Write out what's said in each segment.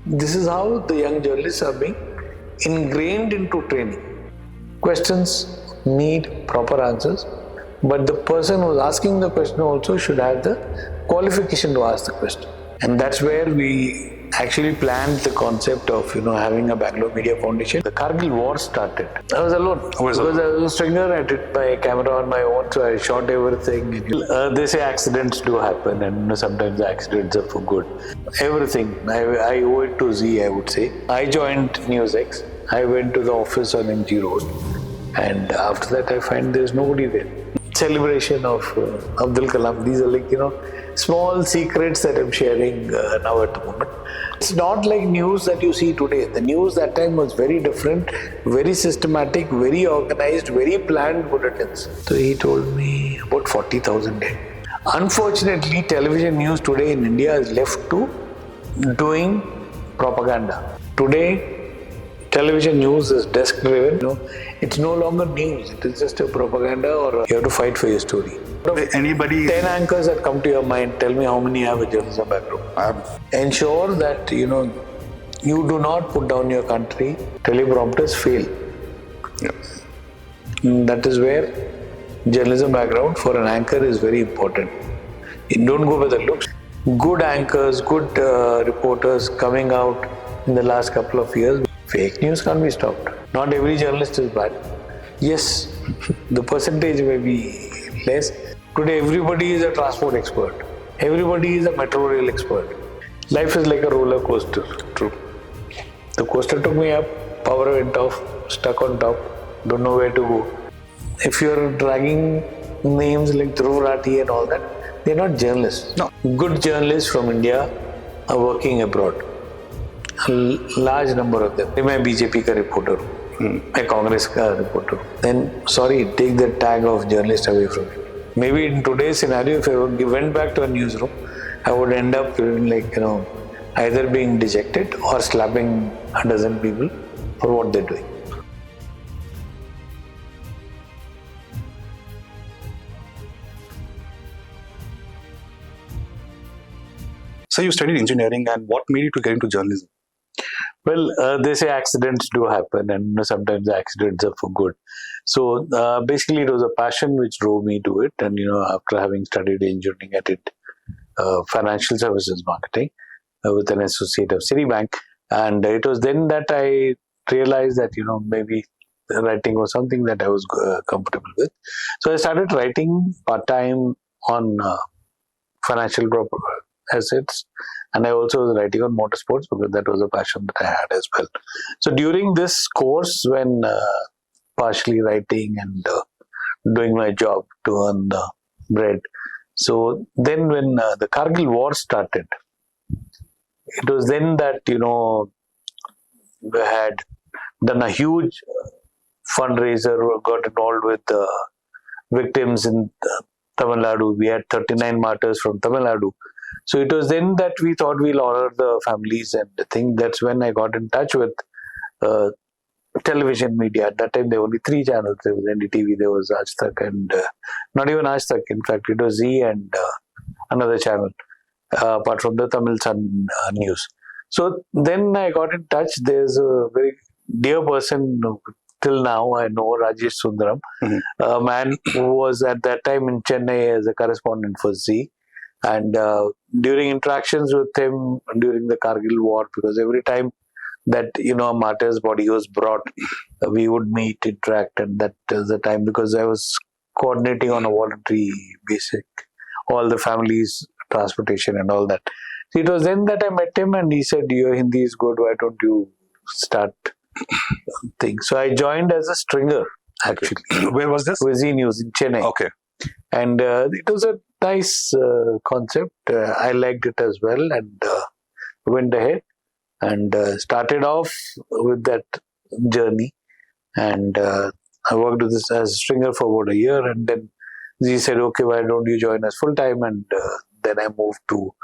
This is how the young journalists are being ingrained into training. Questions need proper answers, but the person who's asking the question also should have the qualification to ask the question. And that's where we actually planned the concept of having a Bangalore Media Foundation. The Kargil War started. I was alone because I was a stringer. I did my camera on my own, so I shot everything. They say accidents do happen, and sometimes the accidents are for good. Everything I owe it to Z, I would say. I joined NewsX. I went to the office on MG Road, and after that I find there's nobody there. Celebration of Abdul Kalam. These are small secrets that I'm sharing now at the moment. It's not like news that you see today. The news that time was very different, very systematic, very organized, very planned bulletins. So he told me about 40,000 dead. Unfortunately, television news today in India is left to doing propaganda. Today, television news is desk driven. It's no longer news. It is just a propaganda, or you have to fight for your story. 10 anchors that come to your mind, tell me how many have a journalism background. Ensure that you do not put down your country. Teleprompters fail. That is where journalism background for an anchor is very important. You don't go by the looks. Good anchors, good reporters coming out in the last couple of years. Fake news can't be stopped. Not every journalist is bad. Yes, the percentage may be less. Today everybody is a transport expert. Everybody is a metro rail expert. Life is like a roller coaster. True. The coaster took me up, power went off, stuck on top, don't know where to go. If you're dragging names like Dhruv Rathi and all that, they're not journalists. No. Good journalists from India are working abroad. A large number of them. मैं BJP का reporter हूँ, मैं Congress का reporter हूँ. Then sorry, take the tag of journalist away from me. Maybe in today's scenario, if I went back to a newsroom, I would end up either being dejected or slapping a dozen people for what they're doing. So you studied engineering, and what made you to get into journalism? Well, they say accidents do happen, and sometimes the accidents are for good. So basically, it was a passion which drove me to it. And after having studied engineering at it, financial services marketing with an associate of Citibank, and it was then that I realized that maybe writing was something that I was comfortable with. So I started writing part time on financial assets. And I also was writing on motorsports because that was a passion that I had as well. So during this course, when partially writing and doing my job to earn bread, so then when the Kargil War started, it was then that, we had done a huge fundraiser, got involved with victims in Tamil Nadu. We had 39 martyrs from Tamil Nadu. So it was then that we thought we'll honor the families, and I think that's when I got in touch with television media. At that time, there were only 3 channels. There was NDTV, there was Aaj Tak, and not even Aaj Tak. In fact, it was Z and another channel, apart from the Tamil Sun news. So then I got in touch. There's a very dear person till now I know, Rajesh Sundaram, a man who was at that time in Chennai as a correspondent for Z. And during interactions with him during the Kargil War, because every time that a martyr's body was brought, we would meet, interact, and that was the time, because I was coordinating on a voluntary basis all the families' transportation and all that. So it was then that I met him, and he said, "Your Hindi is good. Why don't you start things?" So I joined as a stringer. Actually, where was this? With Z News in Chennai. Okay. And it was a nice concept. I liked it as well, and went ahead and started off with that journey. And I worked with this as a stringer for about a year, and then Z said, "Okay, why don't you join us full time?" And then I moved to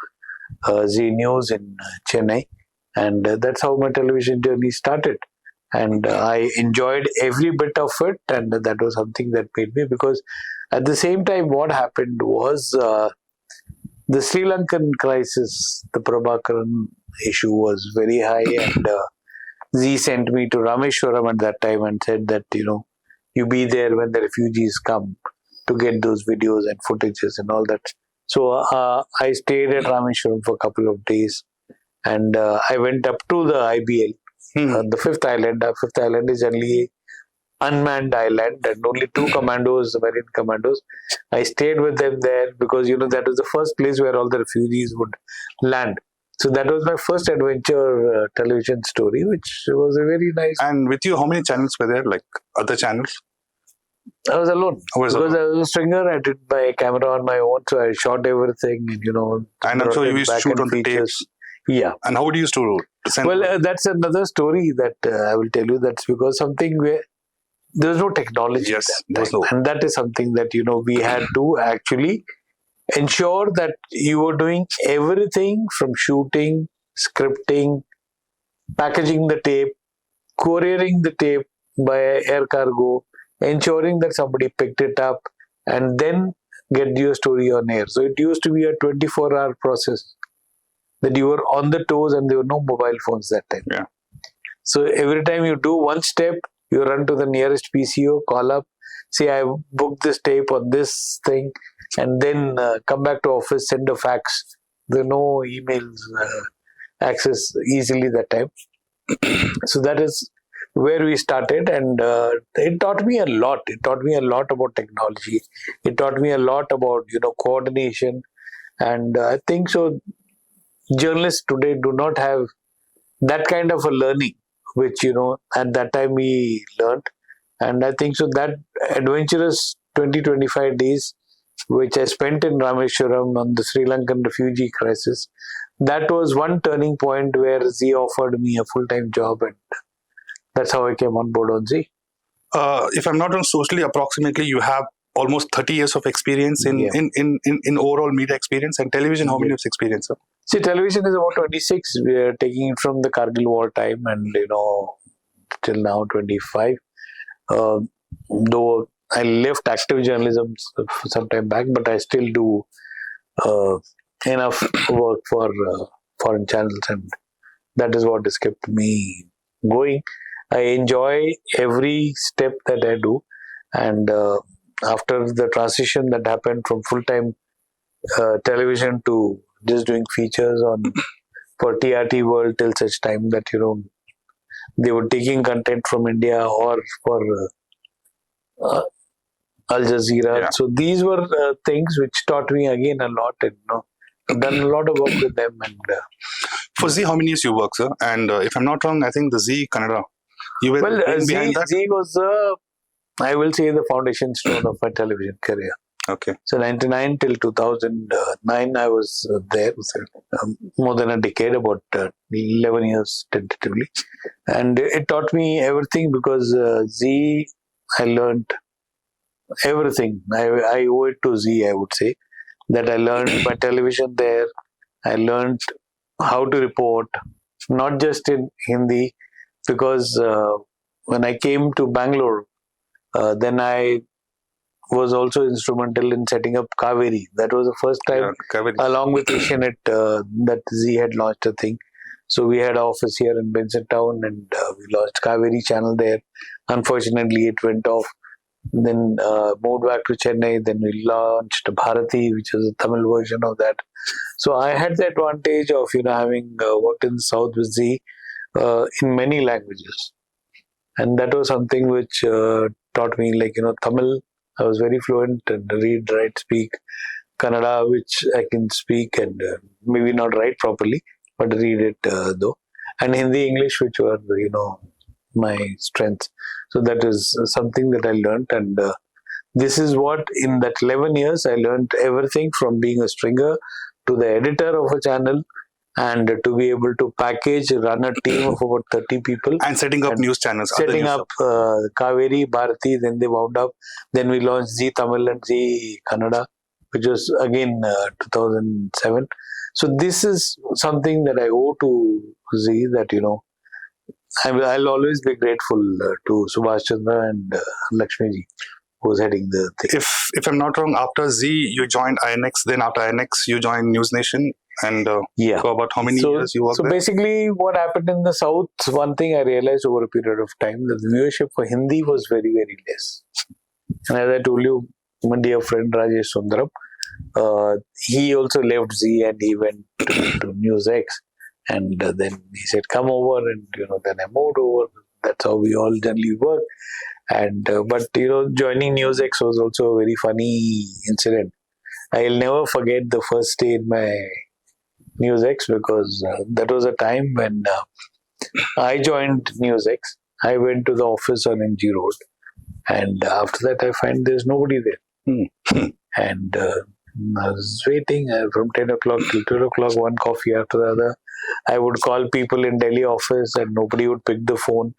Z News in Chennai, and that's how my television journey started. And I enjoyed every bit of it, and that was something that made me, because at the same time what happened was the Sri Lankan crisis, the Prabhakaran issue was very high, and Z sent me to Rameshwaram at that time and said that, you be there when the refugees come to get those videos and footages and all that. So I stayed at Rameshwaram for a couple of days, and I went up to the IBL, the fifth island. Fifth island is only unmanned island, and only two commandos, marine commandos. I stayed with them there because that was the first place where all the refugees would land. So that was my first adventure television story, which was a very nice. And with you, how many channels were there, like other channels? I was alone because I was a stringer. I did my camera on my own, so I shot everything, and And I'm sure you used to shoot on the tapes. Yeah. And how would you used to send? Well, that's another story that I will tell you. That's because something where there was no technology. Yes, at that time. And that is something that we had to actually ensure that you were doing everything from shooting, scripting, packaging the tape, couriering the tape by air cargo, ensuring that somebody picked it up, and then get your story on air. So it used to be a 24-hour process that you were on the toes, and there were no mobile phones that time. Yeah. So every time you do one step, you run to the nearest PCO, call up, say I booked this tape on this thing, and then come back to office, send a fax. There were no emails access easily that time. So that is where we started, and it taught me a lot. It taught me a lot about technology. It taught me a lot about coordination, and I think so. Journalists today do not have that kind of a learning, which at that time we learned, and I think so that adventurous 20-25 days which I spent in Rameshwaram on the Sri Lankan refugee crisis, that was one turning point where Z offered me a full-time job, and that's how I came on board on Z. If I'm not wrong, socially, approximately, you have almost 30 years of experience in overall media experience, and television. How many years experience? Sir? See, television is about 26. We are taking it from the Kargil War time, and till now 25. Though I left active journalism some time back, but I still do enough work for foreign channels, and that is what has kept me going. I enjoy every step that I do, and after the transition that happened from full-time television to just doing features for TRT World till such time that they were taking content from India or for Al Jazeera. Yeah. So these were things which taught me again a lot, and I've done a lot of work with them. And for Z, how many years you work, sir? And if I'm not wrong, I think the Z Kannada. You were behind that? Z was I will say the foundation stone of my television career. Okay. So 99 till 2009, I was there, more than a decade, about 11 years tentatively. And it taught me everything because Z, I learned everything. I owe it to Z, I would say, that I learned my television there. I learned how to report, not just in Hindi, because when I came to Bangalore, then I was also instrumental in setting up Kaveri. That was the first time, along with Asianet, that Z had launched a thing. So we had an office here in Benson Town, and we launched Kaveri channel there. Unfortunately, it went off. Then moved back to Chennai. Then we launched Bharati, which is a Tamil version of that. So I had the advantage of having worked in the South with Z in many languages, and that was something which taught me, like Tamil. I was very fluent and read, write, speak. Kannada, which I can speak and maybe not write properly, but read it though. And Hindi, English, which were my strengths. So that is something that I learned, and this is what in that 11 years I learned everything from being a stringer to the editor of a channel, and to be able to package, run a team of about 30 people. And setting up news channels. Setting up Kaveri, Bharati, then they wound up. Then we launched Z Tamil and Z Kannada, which was again 2007. So this is something that I owe to Z, that, I'll always be grateful to Subhash Chandra and Lakshmi ji. was heading the thing. If I'm not wrong, after Z you joined INX, then after INX you joined News Nation, and for about how many years you worked so there? Basically, what happened in the South, one thing I realized over a period of time, that the viewership for Hindi was very, very less. And as I told you, my dear friend Rajesh Sundaram, he also left Z and he went to NewsX. And then he said, come over, and then I moved over. That's how we all generally work. And but joining NewsX was also a very funny incident. I'll never forget the first day in my NewsX, because that was a time when I joined NewsX. I went to the office on MG Road, and after that I find there's nobody there. And I was waiting from 10 o'clock till 12 o'clock, one coffee after the other. I would call people in Delhi office and nobody would pick the phone.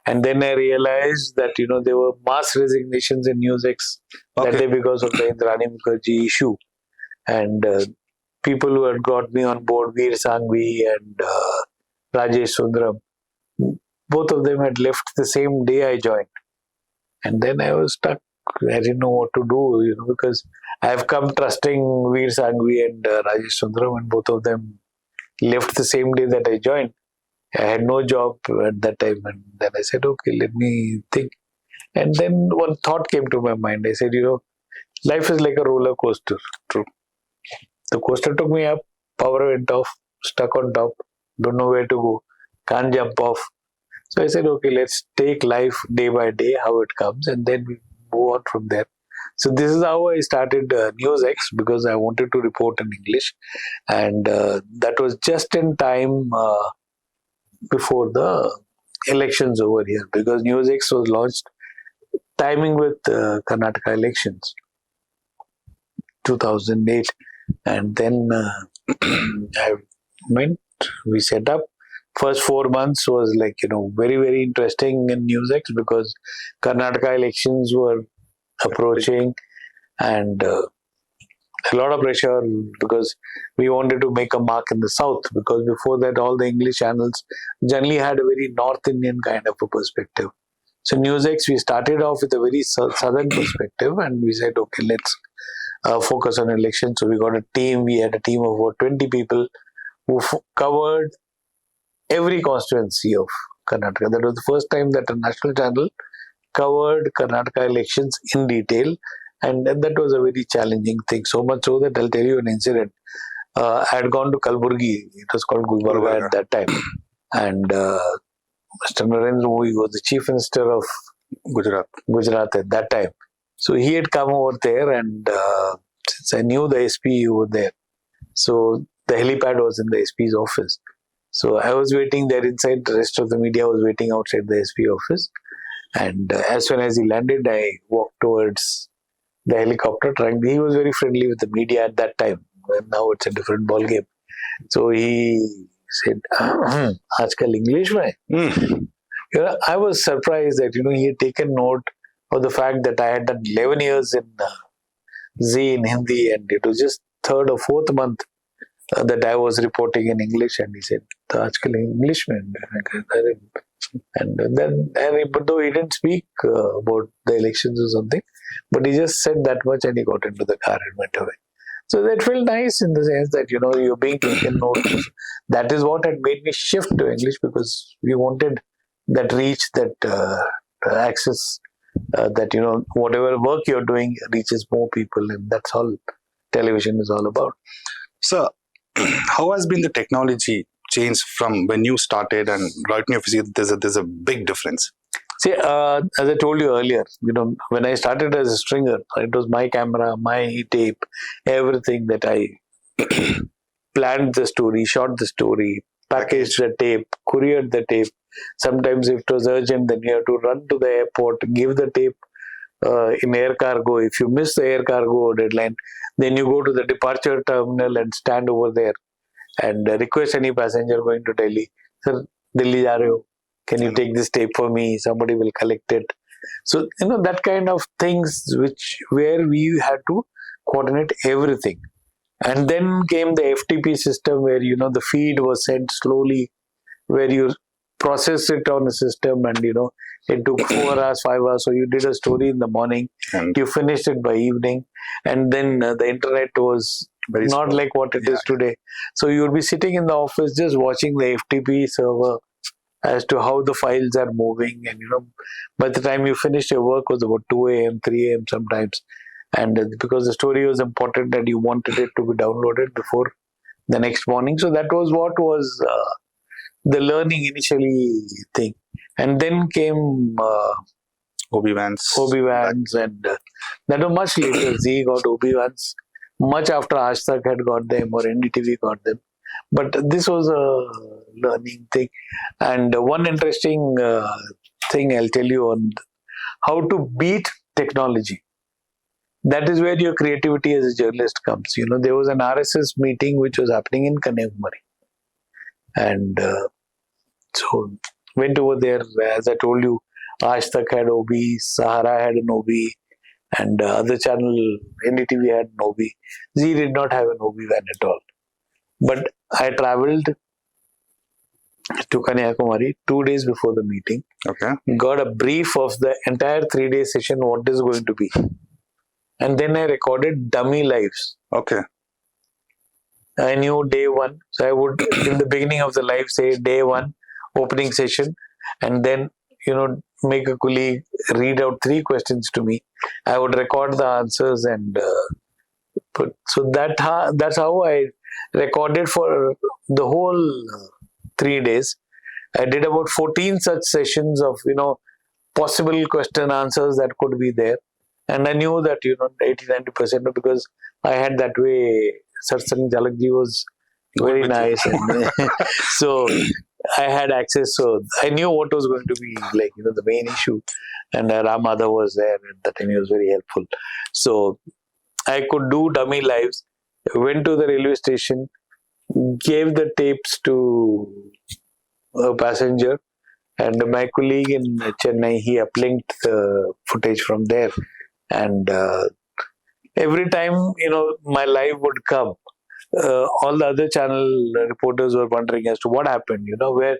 And then I realized that, there were mass resignations in NewsX that day because of the Indrani Mukherjee issue. And people who had got me on board, Veer Sanghvi and Rajesh Sundaram, both of them had left the same day I joined. And then I was stuck. I didn't know what to do, because I've come trusting Veer Sanghvi and Rajesh Sundaram, and both of them left the same day that I joined. I had no job at that time, and then I said, okay, let me think. And then one thought came to my mind. I said, life is like a roller coaster. True. The coaster took me up, power went off, stuck on top, don't know where to go, can't jump off. So I said, okay, let's take life day by day, how it comes, and then we move on from there. So this is how I started NewsX, because I wanted to report in English, and that was just in time before the elections over here, because NewsX was launched timing with Karnataka elections, 2008, and then I went, we set up. First 4 months was like, very, very interesting in NewsX, because Karnataka elections were approaching, and a lot of pressure, because we wanted to make a mark in the South, because before that all the English channels generally had a very North Indian kind of a perspective. So NewsX, we started off with a very southern perspective, and we said, okay, let's focus on elections. So we got a team. We had a team of about 20 people who covered every constituency of Karnataka. That was the first time that a national channel covered Karnataka elections in detail, and that was a very challenging thing. So much so that I'll tell you an incident. I had gone to Kalburgi. It was called Gulbarga at that time, and Mr. Narendra Modi was the Chief Minister of Gujarat at that time. So he had come over there, and since I knew the SP over there, so the helipad was in the SP's office. So I was waiting there inside. The rest of the media was waiting outside the SP office. And as soon as he landed, I walked towards the helicopter. He was very friendly with the media at that time. Now it's a different ball game. So he said, "Aajkal English mein." I was surprised that he had taken note of the fact that I had done 11 years in Z in Hindi, and it was just third or fourth month that I was reporting in English, and he said, "Aajkal English mein." And then, but though he didn't speak about the elections or something, but he just said that much, and he got into the car and went away. So that felt nice in the sense that you're being taken note of. That is what had made me shift to English, because we wanted that reach, that access, that whatever work you're doing reaches more people, and that's all television is all about. So, how has been the technology change from when you started and right now? You see, there's a big difference. See, as I told you earlier, when I started as a stringer, it was my camera, my tape, everything that I planned the story, shot the story, packaged the tape, couriered the tape. Sometimes if it was urgent, then you have to run to the airport, give the tape in air cargo. If you miss the air cargo deadline, then you go to the departure terminal and stand over there and request any passenger going to Delhi, "Sir, Delhi ja rahe ho. Can you take this tape for me?" Somebody will collect it. So, that kind of things where we had to coordinate everything. And then came the FTP system, where, the feed was sent slowly, where you process it on a system, and it took 4 hours, 5 hours. So you did a story in the morning, And you finished it by evening, and then the internet was very not slow. like what it is today. So you would be sitting in the office just watching the FTP server as to how the files are moving, and by the time you finished your work was about 2 a.m., 3 a.m. sometimes, and because the story was important and you wanted it to be downloaded before the next morning. So that was what was the learning initially thing, and then came Obi-Wan's. and that was much later. Z got Obi-Wan's much after Aaj Tak had got them or NDTV got them. But this was a learning thing. And one interesting thing I'll tell you on how to beat technology. That is where your creativity as a journalist comes. There was an RSS meeting which was happening in Kanyakumari. And so went over there, as I told you, Aaj Tak had OB, Sahara had an OB, and other channel, NDTV had an OB. Z did not have an OB van at all. But I travelled to Kanyakumari 2 days before the meeting. Okay. Got a brief of the entire 3-day session, what is going to be. And then I recorded dummy lives. Okay. I knew day one. So I would, in the beginning of the live, say day one, opening session, and then, make a colleague read out 3 questions to me. I would record the answers and put. So that's how I recorded for the whole 3 days. I did about 14 such sessions of, possible question answers that could be there. And I knew that, 80-90% because I had that way. Satsang Jalakji was very nice. And so I had access. So I knew what was going to be like, the main issue. And Ram Madhav was there at that time. He was very helpful. So I could do dummy lives. Went to the railway station, gave the tapes to a passenger, and my colleague in Chennai, he uplinked the footage from there. And every time, my live would come, all the other channel reporters were wondering as to what happened, where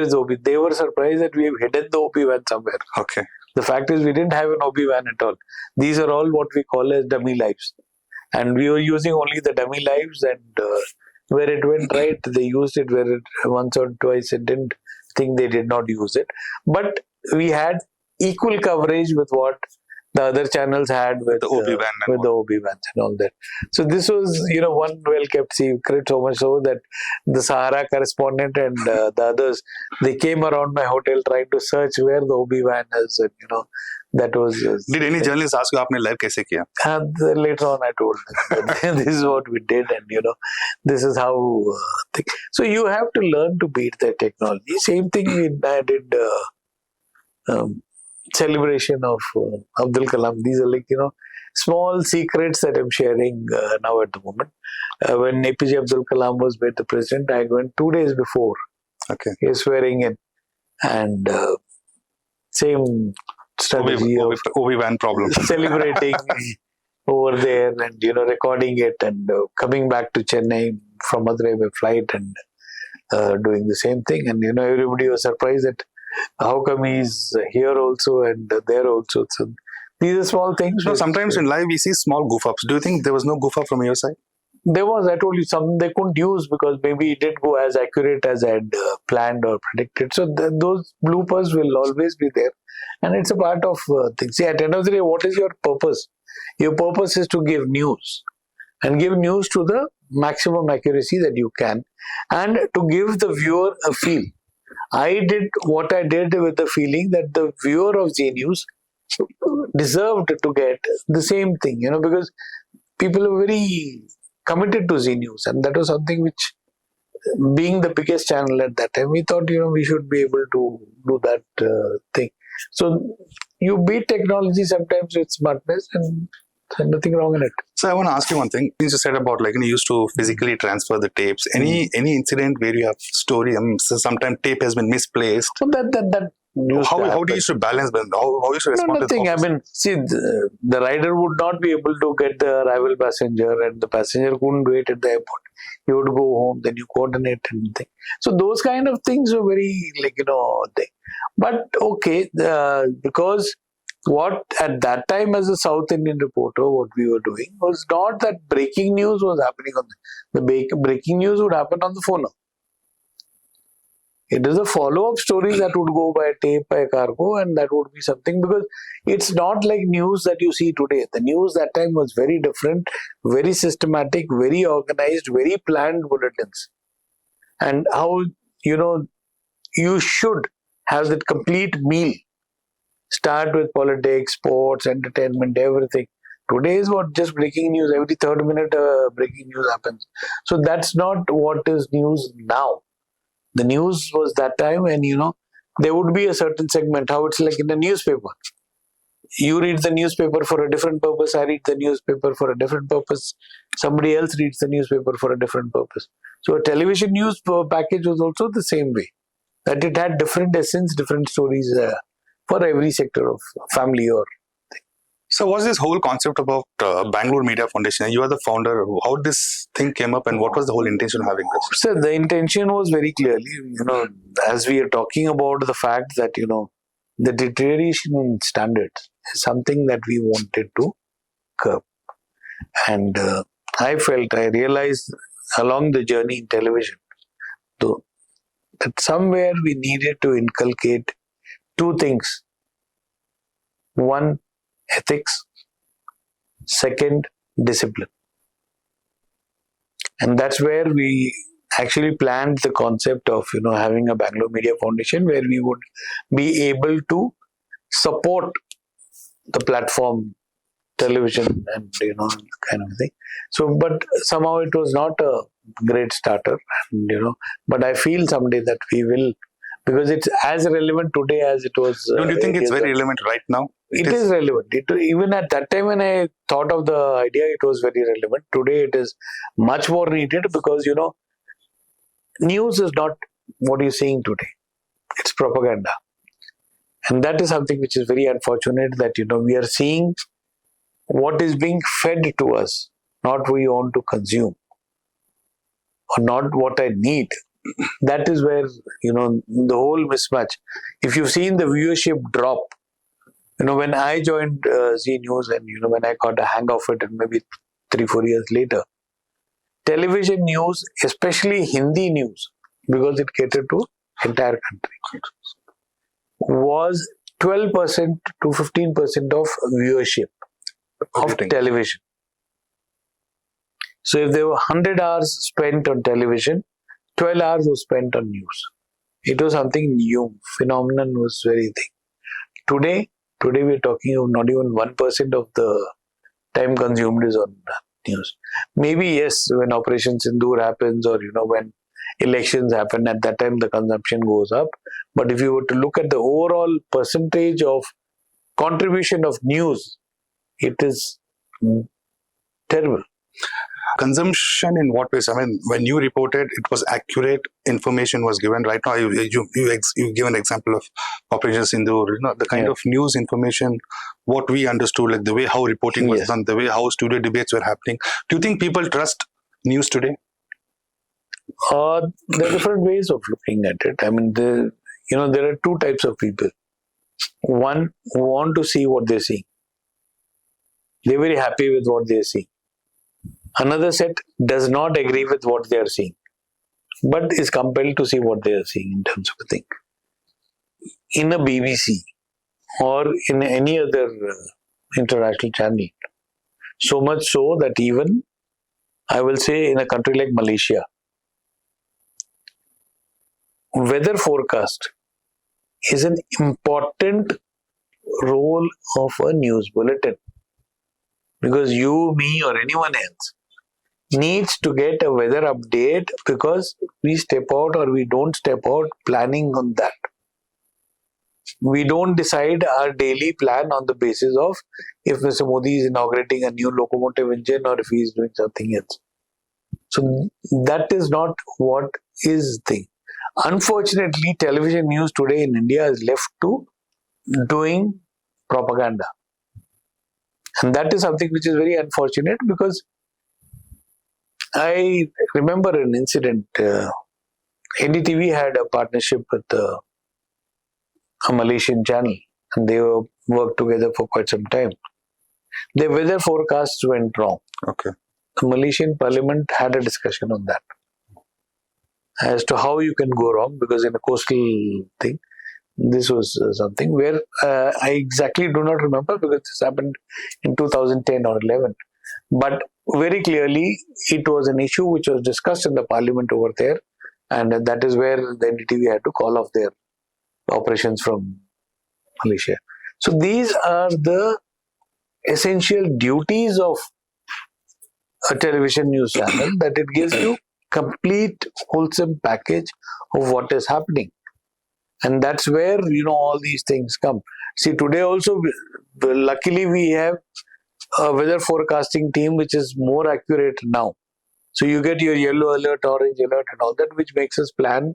is the OB? They were surprised that we have hidden the OB van somewhere. Okay. The fact is we didn't have an OB van at all. These are all what we call as dummy lives. And we were using only the dummy lives, and where it went right, they used it. Where it once or twice it didn't think, they did not use it. But we had equal coverage with what the other channels had with the OB van with the OB vans and all that. So this was, one well-kept secret, so much so that the Sahara correspondent and the others, they came around my hotel trying to search where the OB van is, and that was. Did any journalist ask you, "Aapne live kaise kiya?" And later on, I told them that this is what we did, and this is how. So you have to learn to beat the technology. Same thing I did. Celebration of Abdul Kalam. These are like, small secrets that I'm sharing now at the moment. When APJ Abdul Kalam was made the president, I went 2 days before. Okay. He was swearing in. And same strategy of Obi-Wan problem. celebrating over there and, recording it and coming back to Chennai from Madurai by flight and doing the same thing. And, everybody was surprised that how come he's here also and there also. So these are small things. No, sometimes in live we see small goof-ups. Do you think there was no goof-up from your side? There was. I told you, some they couldn't use because maybe it didn't go as accurate as I had planned or predicted. So those bloopers will always be there. And it's a part of things. See, at the end of the day, what is your purpose? Your purpose is to give news. And give news to the maximum accuracy that you can. And to give the viewer a feel. I did what I did with the feeling that the viewer of Z News deserved to get the same thing, because people are very committed to Z News, and that was something which, being the biggest channel at that time, we thought, we should be able to do that thing. So you beat technology sometimes with smartness, and there's nothing wrong in it. So I want to ask you one thing. You said about you used to physically transfer the tapes. Any incident where you have story? So sometimes tape has been misplaced. So that how do you should balance them? How you should respond? No, nothing. To the see, the rider would not be able to get the arrival passenger, and the passenger couldn't wait at the airport. You would go home, then you coordinate and thing. So those kind of things were very thing. But okay, because what at that time as a South Indian reporter, what we were doing was not that breaking news was happening on the breaking news would happen on the phone. It is a follow-up story that would go by tape, by cargo, and that would be something, because it's not like news that you see today. The news that time was very different, very systematic, very organized, very planned bulletins. And how, you should have that complete meal. Start with politics, sports, entertainment, everything. Today is what just breaking news. Every third minute breaking news happens. So that's not what is news now. The news was that time, and there would be a certain segment, how it's like in a newspaper. You read the newspaper for a different purpose, I read the newspaper for a different purpose, somebody else reads the newspaper for a different purpose. So a television news package was also the same way, that it had different essence, different stories for every sector of family or. So what's this whole concept about Bangalore Media Foundation? You are the founder. How this thing came up, and what was the whole intention of having this? So the intention was very clearly, as we are talking about the fact that, the deterioration in standards is something that we wanted to curb. And I realized along the journey in television, though, that somewhere we needed to inculcate two things. One, ethics. Second, discipline. And that's where we actually planned the concept of having a Bangalore Media Foundation, where we would be able to support the platform, television, and kind of thing. So, but somehow it was not a great starter, and, but I feel someday that we will, because it's as relevant today as it was. Don't you think it's very relevant right now? It is relevant. Even at that time when I thought of the idea, it was very relevant. Today it is much more needed, because, news is not what you're seeing today. It's propaganda. And that is something which is very unfortunate, that, we are seeing what is being fed to us, not what we want to consume, or not what I need. That is where, the whole mismatch. If you've seen the viewership drop, when I joined Z News, and, when I got a hang of it, and maybe 3-4 years later, television news, especially Hindi news, because it catered to entire country, was 12% to 15% of viewership of television. So if there were 100 hours spent on television, 12 hours was spent on news. It was something new. Phenomenon was very thing. Today we're talking of not even 1% of the time consumed is on news. Maybe yes, when Operation Sindoor happens, or when elections happen, at that time the consumption goes up. But if you were to look at the overall percentage of contribution of news, it is terrible. Consumption in what ways? I mean, when you reported, it was accurate information was given. Right now, you give an example of Operation Sindoor. The kind of news information, what we understood, like the way how reporting was done, the way how studio debates were happening. Do you think people trust news today? There are different ways of looking at it. I mean, there are two types of people. One who want to see what they're seeing. They're very happy with what they're seeing. Another set does not agree with what they are seeing, but is compelled to see what they are seeing in terms of a thing. In a BBC or in any other international channel, so much so that even, I will say, in a country like Malaysia, weather forecast is an important role of a news bulletin, because you, me, or anyone else needs to get a weather update, because we step out or we don't step out planning on that. We don't decide our daily plan on the basis of if Mr. Modi is inaugurating a new locomotive engine or if he is doing something else. So that is not what is the thing. Unfortunately, television news today in India is left to doing propaganda. And that is something which is very unfortunate, because I remember an incident. NDTV had a partnership with a Malaysian channel, and they worked together for quite some time. Their weather forecasts went wrong. Okay. The Malaysian parliament had a discussion on that as to how you can go wrong, because in a coastal thing, this was something where I exactly do not remember because this happened in 2010 or 11. But very clearly, it was an issue which was discussed in the parliament over there, and that is where the NDTV had to call off their operations from Malaysia. So these are the essential duties of a television news channel, that it gives you complete wholesome package of what is happening. And that's where all these things come. See, today also, luckily we have a weather forecasting team which is more accurate now. So you get your yellow alert, orange alert and all that, which makes us plan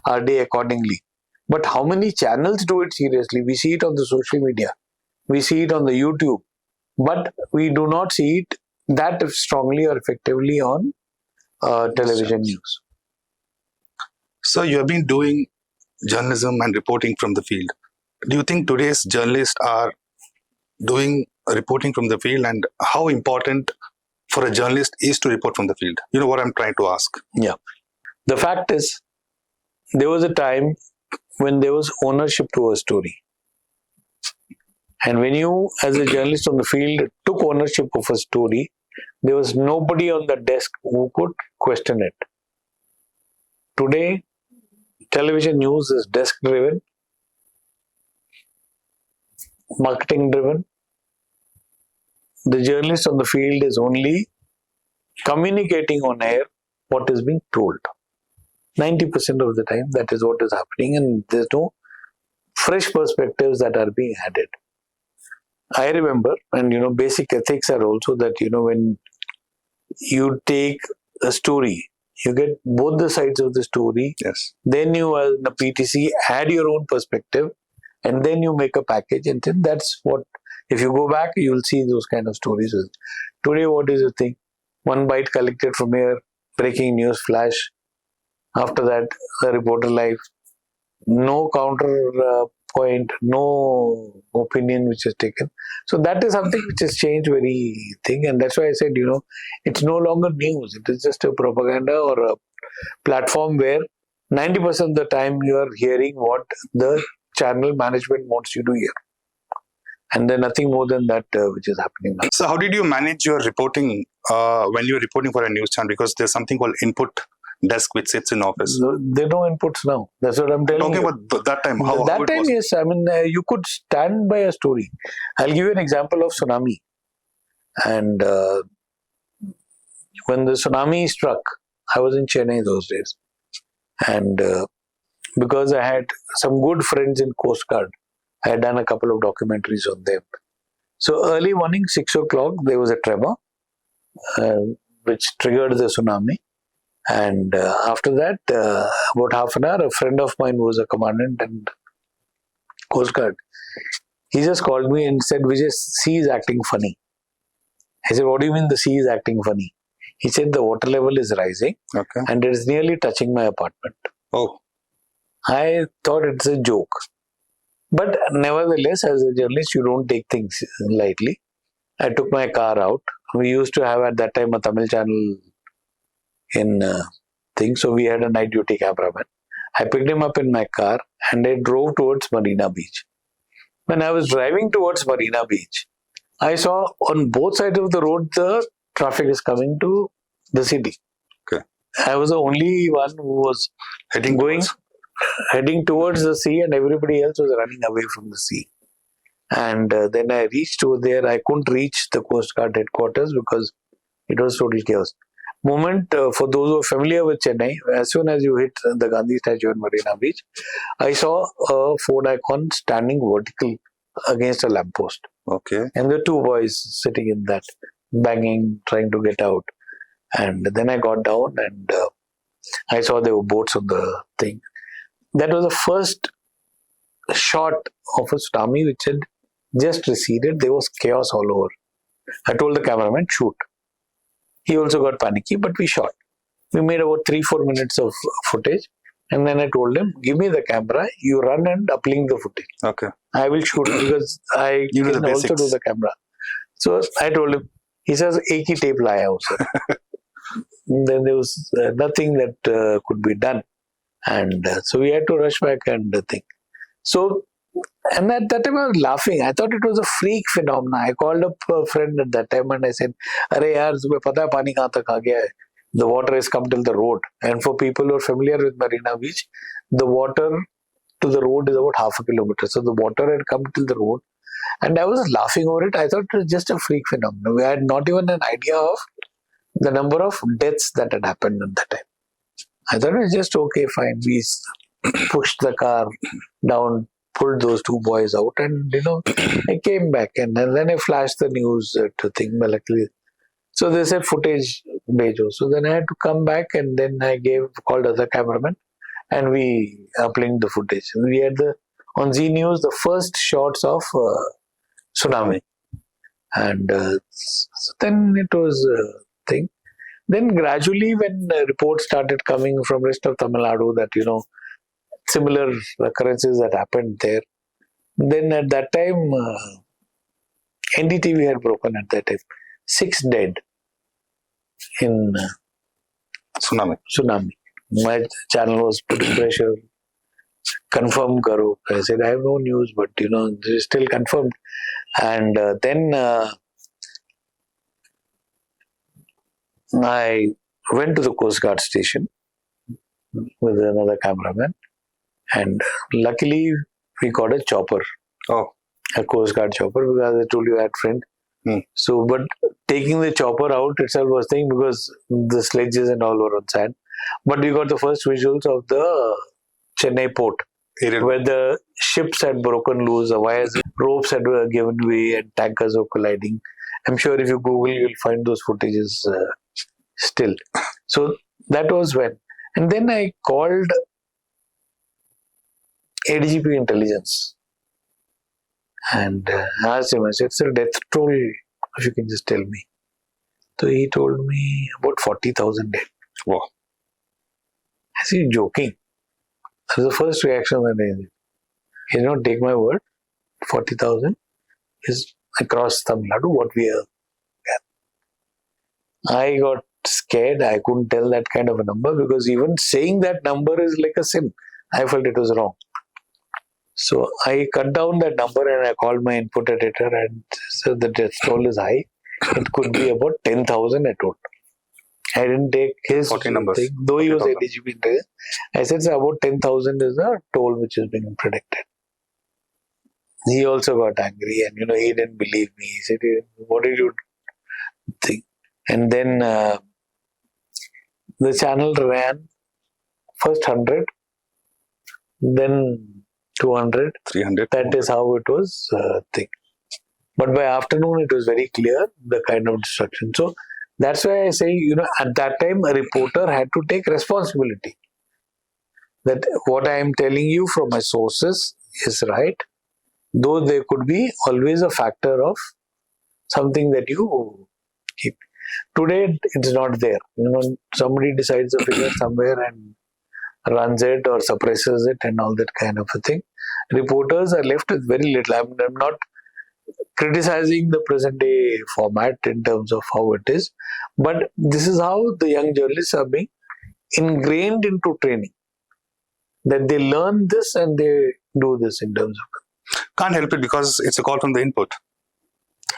our day accordingly. But how many channels do it seriously? We see it on the social media, we see it on the YouTube, but we do not see it that strongly or effectively on television news. So you have been doing journalism and reporting from the field. Do you think today's journalists are doing reporting from the field, and how important for a journalist is to report from the field? You know what I'm trying to ask? Yeah. The fact is, there was a time when there was ownership to a story. And when you, as a journalist on the field, took ownership of a story, there was nobody on the desk who could question it. Today, television news is desk-driven, marketing-driven. The journalist on the field is only communicating on air what is being told. 90% of the time, that is what is happening, and there's no fresh perspectives that are being added. I remember, and basic ethics are also that, when you take a story, you get both the sides of the story. Yes. Then you, as a PTC, add your own perspective, and then you make a package, and then that's what, if you go back, you'll see those kind of stories. Today, what is the thing? One bite collected from here, breaking news flash. After that, the reporter live. No counter point, no opinion which is taken. So that is something which has changed very thing, and that's why I said, it's no longer news. It is just a propaganda or a platform where 90% of the time you are hearing what the channel management wants you to hear. And then nothing more than that which is happening now. So how did you manage your reporting when you're reporting for a news channel? Because there's something called input desk which sits in office. There are no inputs now. That's what I'm telling you. Talking about that time. That time, yes. I mean, you could stand by a story. I'll give you an example of tsunami. And when the tsunami struck, I was in Chennai those days. And because I had some good friends in Coast Guard, I had done a couple of documentaries on them. So early morning, 6 o'clock, there was a tremor which triggered the tsunami. And after that, about half an hour, a friend of mine who was a commandant and Coast Guard, he just called me and said, Vijay, sea is acting funny. I said, what do you mean the sea is acting funny? He said, the water level is rising, okay, and it is nearly touching my apartment. Oh. I thought it's a joke. But nevertheless, as a journalist, you don't take things lightly. I took my car out. We used to have at that time a Tamil channel in thing, so we had a night duty cameraman. I picked him up in my car and I drove towards Marina Beach. When I was driving towards Marina Beach, I saw on both sides of the road the traffic is coming to the city. Okay. I was the only one who was heading towards the sea, and everybody else was running away from the sea. And then I reached over there. I couldn't reach the Coast Guard headquarters because it was total chaos. For those who are familiar with Chennai, as soon as you hit the Gandhi statue in Marina Beach, I saw a Ford Icon standing vertical against a lamppost. Okay. And the two boys sitting in that, banging, trying to get out. And then I got down and I saw there were boats on the thing. That was the first shot of a tsunami which had just receded. There was chaos all over. I told the cameraman, shoot. He also got panicky, but we shot. We made about 3-4 minutes of footage. And then I told him, give me the camera, you run and uplink the footage. Okay. I will shoot because I You do can the also basics. do the camera. So I told him, he says, ek hi tape laya ho, sir. Then there was nothing that could be done. And so we had to rush back and think. So, and at that time I was laughing. I thought it was a freak phenomenon. I called up a friend at that time and I said, "Arey yaar, tumhe pata hai pani kahan tak aa gaya hai? The water has come till the road." And for people who are familiar with Marina Beach, the water to the road is about half a kilometer. So the water had come till the road. And I was laughing over it. I thought it was just a freak phenomenon. We had not even an idea of the number of deaths that had happened at that time. I thought it was just okay, fine. We pushed the car down, pulled those two boys out, and I came back and then I flashed the news to think luckily. So they said footage bejo. So then I had to come back and then I called other cameraman and we uplinked the footage. We had on Z News the first shots of tsunami, and so then it was a thing. Then gradually, when reports started coming from rest of Tamil Nadu that similar occurrences that happened there, then at that time NDTV had broken at that time. 6 dead in tsunami. My channel was putting pressure. Confirm karo. I said I have no news, but this is still confirmed. And then I went to the Coast Guard station with another cameraman, and luckily we got a chopper. Oh. A Coast Guard chopper, because I told you I had a friend. So, but taking the chopper out itself was thing because the sledges and all were on sand. But we got the first visuals of the Chennai port, where the ships had broken loose, the wires, ropes had given way, and tankers were colliding. I'm sure if you Google, you'll find those footages still. So that was when. And then I called ADGP Intelligence and asked him, I said, "Sir, death toll, if you can just tell me." So he told me about 40,000 dead. Wow. I said, "You're joking." That was the first reaction that I did. He did not take my word. 40,000 is across Tamil Nadu what we are. I got scared. I couldn't tell that kind of a number because even saying that number is like a sin. I felt it was wrong. So I cut down that number and I called my input editor and said the death toll is high. It could be about 10,000, I told. I didn't take his thing, though he was ADGP. I said, "So about 10,000 is the toll which is being predicted." He also got angry and he didn't believe me. He said, "What did you think?" And then the channel ran first 100, then 200, 300. That is how it was thing. But by afternoon, it was very clear the kind of destruction. So that's why I say, at that time, a reporter had to take responsibility. That what I am telling you from my sources is right, though there could be always a factor of something that you keep. Today, it's not there. Somebody decides a figure somewhere and runs it or suppresses it and all that kind of a thing. Reporters are left with very little. I'm not criticizing the present day format in terms of how it is, but this is how the young journalists are being ingrained into training. That they learn this and they do this in terms of. Can't help it because it's a call from the input.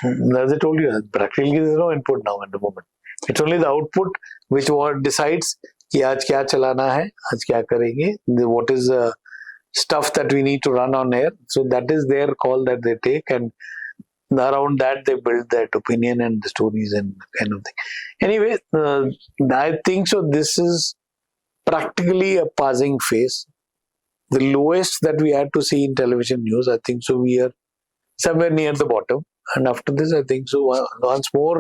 As I told you, practically there is no input now at the moment. It's only the output which decides कि आज क्या चलाना है, आज क्या करेंगे, what is the stuff that we need to run on air. So that is their call that they take, and around that they build that opinion and the stories and kind of thing. Anyway, I think so. This is practically a passing phase. The lowest that we had to see in television news, I think so. We are somewhere near the bottom, and after this, I think so. Once more,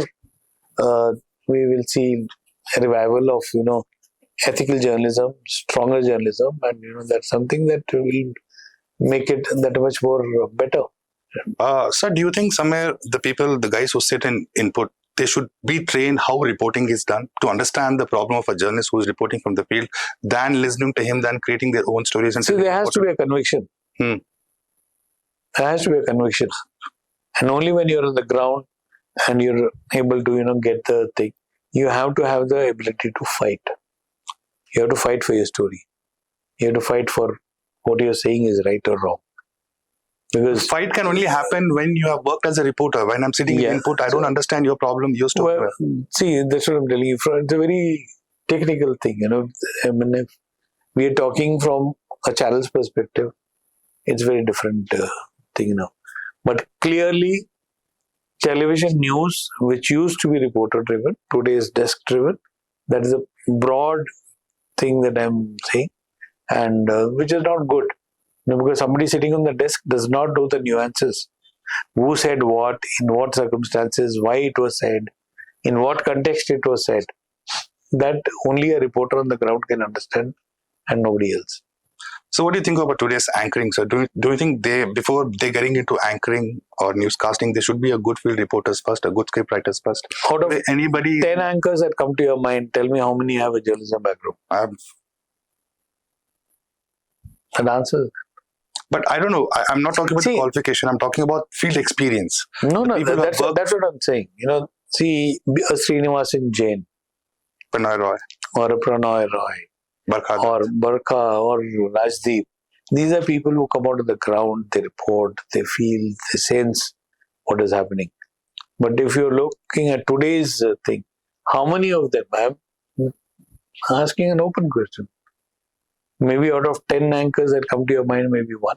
we will see a revival of ethical journalism, stronger journalism, and that's something that will make it that much more better. Sir, do you think somewhere the guys who sit in input, they should be trained how reporting is done to understand the problem of a journalist who is reporting from the field, than listening to him, than creating their own stories. And see, there has to be a conviction. Hmm. There has to be a conviction. And only when you're on the ground and you're able to, get the thing, you have to have the ability to fight. You have to fight for your story. You have to fight for what you're saying is right or wrong. Because fight can only happen when you have worked as a reporter. When I'm sitting in input, I don't understand your problem, your story. Well, see, that's what I'm telling you. It's a very technical thing, I mean, if we are talking from a channel's perspective, it's very different thing now. But clearly, television news, which used to be reporter-driven, today is desk-driven. That is a broad thing that I'm saying, and which is not good. Because somebody sitting on the desk does not know the nuances. Who said what, in what circumstances, why it was said, in what context it was said. That only a reporter on the ground can understand, and nobody else. So what do you think about today's anchoring? So do you think before they getting into anchoring or newscasting, they should be a good field reporters first, a good script writers first? Out of anybody 10 anchors that come to your mind, tell me how many have a journalism background. An answer. But I don't know. I'm not talking about the qualification. I'm talking about field experience. No, that's what I'm saying. See, a Srinivasan Jain, Pranay Roy, or a Pranay Roy, or Barkha, or Rajdeep. These are people who come out of the ground, they report, they feel, they sense what is happening. But if you're looking at today's thing, how many of them? I'm asking an open question. Maybe out of 10 anchors that come to your mind, maybe one.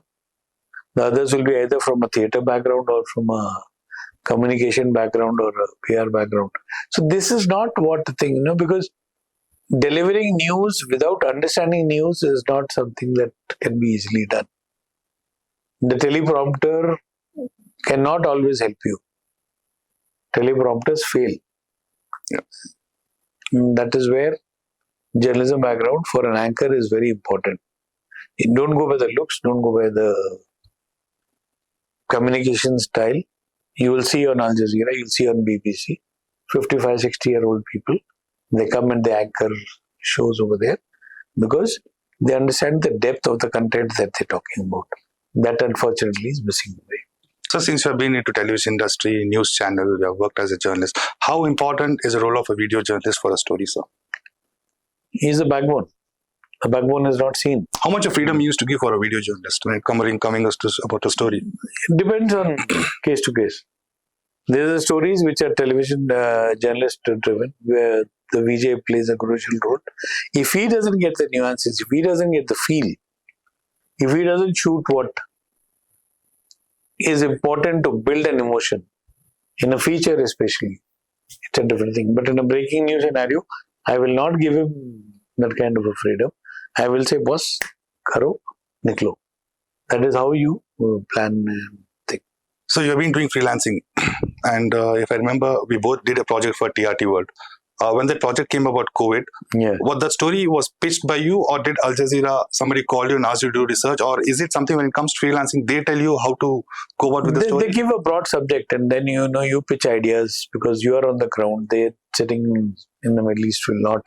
The others will be either from a theatre background or from a communication background or a PR background. So this is not what the thing, because delivering news without understanding news is not something that can be easily done. The teleprompter cannot always help you. Teleprompters fail. Yeah. That is where journalism background for an anchor is very important. You don't go by the looks, don't go by the communication style. You will see on Al Jazeera, you'll see on BBC, 55, 60-year-old people, they come and they anchor shows over there because they understand the depth of the content that they're talking about. That unfortunately is missing away. So since you have been into television industry, news channel, you have worked as a journalist, how important is the role of a video journalist for a story, sir? He is the backbone. The backbone is not seen. How much of freedom you used to give for a video journalist when it coming about a story? It depends on case to case. There are stories which are television journalist driven, where the Vijay plays a crucial role. If he doesn't get the nuances, if he doesn't get the feel, if he doesn't shoot what is important to build an emotion, in a feature especially, it's a different thing. But in a breaking news scenario, I will not give him that kind of a freedom. I will say, boss, karo, niklo. That is how you plan thing. So you have been doing freelancing. And if I remember, we both did a project for TRT World. When the project came about COVID, what the story was pitched by you, or did Al Jazeera, somebody called you and asked you to do research, or is it something when it comes to freelancing, they tell you how to go about with the story? They give a broad subject and then you pitch ideas because you are on the ground. They sitting in the Middle East will not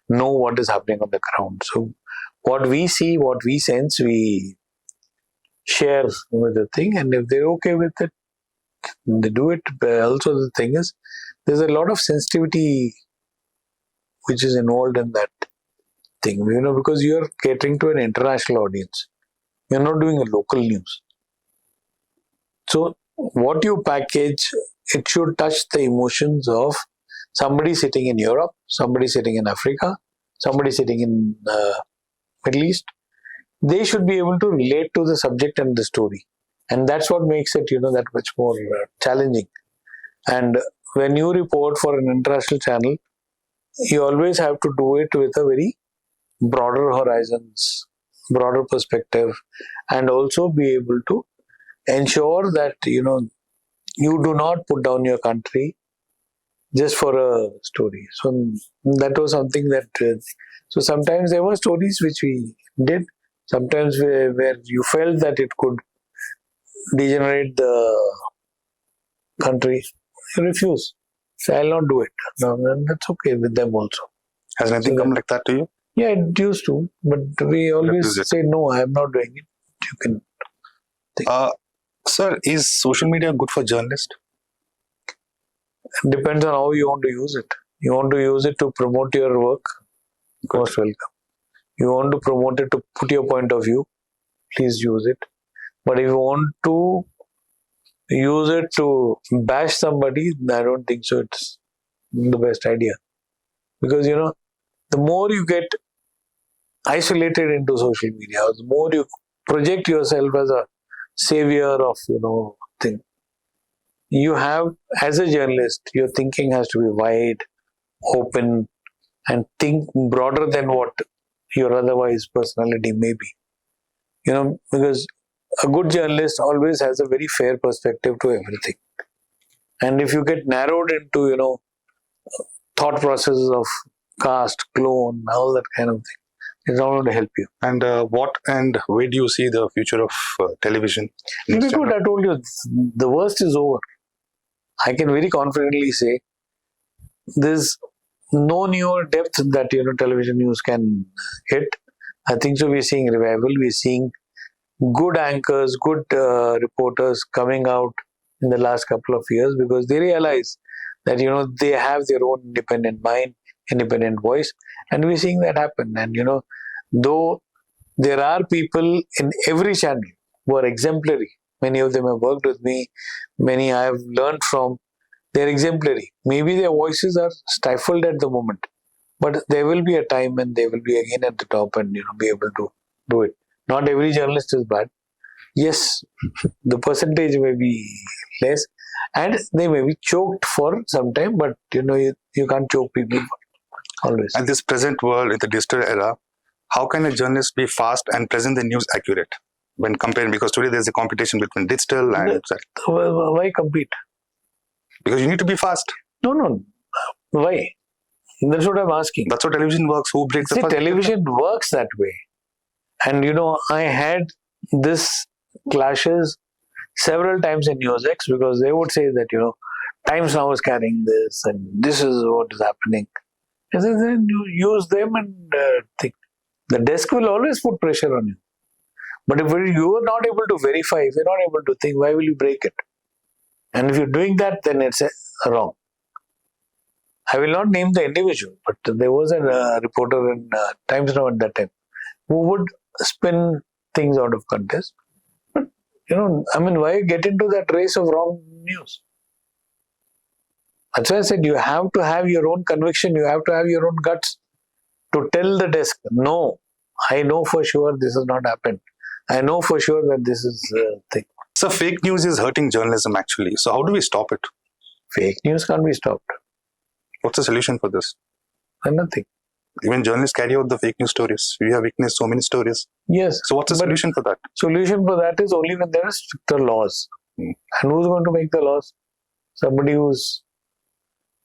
know what is happening on the ground. So what we see, what we sense, we share with the thing, and if they're okay with it, they do it. But also the thing is, there's a lot of sensitivity which is involved in that thing, because you're catering to an international audience. You're not doing a local news. So what you package, it should touch the emotions of somebody sitting in Europe, somebody sitting in Africa, somebody sitting in Middle East. They should be able to relate to the subject and the story. And that's what makes it, that much more challenging. And when you report for an international channel, you always have to do it with a very broader horizons, broader perspective, and also be able to ensure that, you do not put down your country just for a story. So that was something that, so sometimes there were stories which we did, sometimes where you felt that it could degenerate the country, you refuse. say, I'll not do it. No, then that's okay with them also. Has anything come like that to you? Yeah, it used to, but we always Refuse it. say, no, I am not doing it. You can think. Sir, is social media good for journalists? Depends on how you want to use it. You want to use it to promote your work, most welcome. You want to promote it to put your point of view, please use it. But if you want to use it to bash somebody, I don't think so. It's the best idea. Because, the more you get isolated into social media, the more you project yourself as a savior of, thing. You have, as a journalist, your thinking has to be wide, open, and think broader than what your otherwise personality may be. Because a good journalist always has a very fair perspective to everything. And if you get narrowed into, thought processes of caste, clone, all that kind of thing, it's not going to help you. And what and where do you see the future of television? Because I told you, the worst is over. I can very confidently say there's no newer depth that television news can hit. I think so. We're seeing revival. We're seeing good anchors, good reporters coming out in the last couple of years because they realize that they have their own independent mind, independent voice, and we're seeing that happen. And though there are people in every channel who are exemplary, many of them have worked with me, many I have learned from. They're exemplary. Maybe their voices are stifled at the moment, but there will be a time when they will be again at the top and be able to do it. Not every journalist is bad. Yes, the percentage may be less, and they may be choked for some time. But you can't choke people always. In this present world, in the digital era, how can a journalist be fast and present the news accurate when comparing? Because today there's a competition between digital and why compete? Because you need to be fast. No. Why? That's what I'm asking. That's how television works. Who breaks the first? Television works that way. And I had this clashes several times in NewsX because they would say that, Times Now is carrying this and this is what is happening. And then you use them and think. The desk will always put pressure on you. But if you are not able to verify, if you're not able to think, why will you break it? And if you're doing that, then it's wrong. I will not name the individual, but there was a reporter in Times Now at that time who would spin things out of context. But, why get into that race of wrong news? That's why I said you have to have your own conviction, you have to have your own guts to tell the desk, no, I know for sure this has not happened. I know for sure that this is a thing. So fake news is hurting journalism actually. So how do we stop it? Fake news can't be stopped. What's the solution for this? Nothing. Even journalists carry out the fake news stories. We have witnessed so many stories. Yes. So what's the solution for that? Solution for that is only when there are stricter laws. And who's going to make the laws? Somebody who's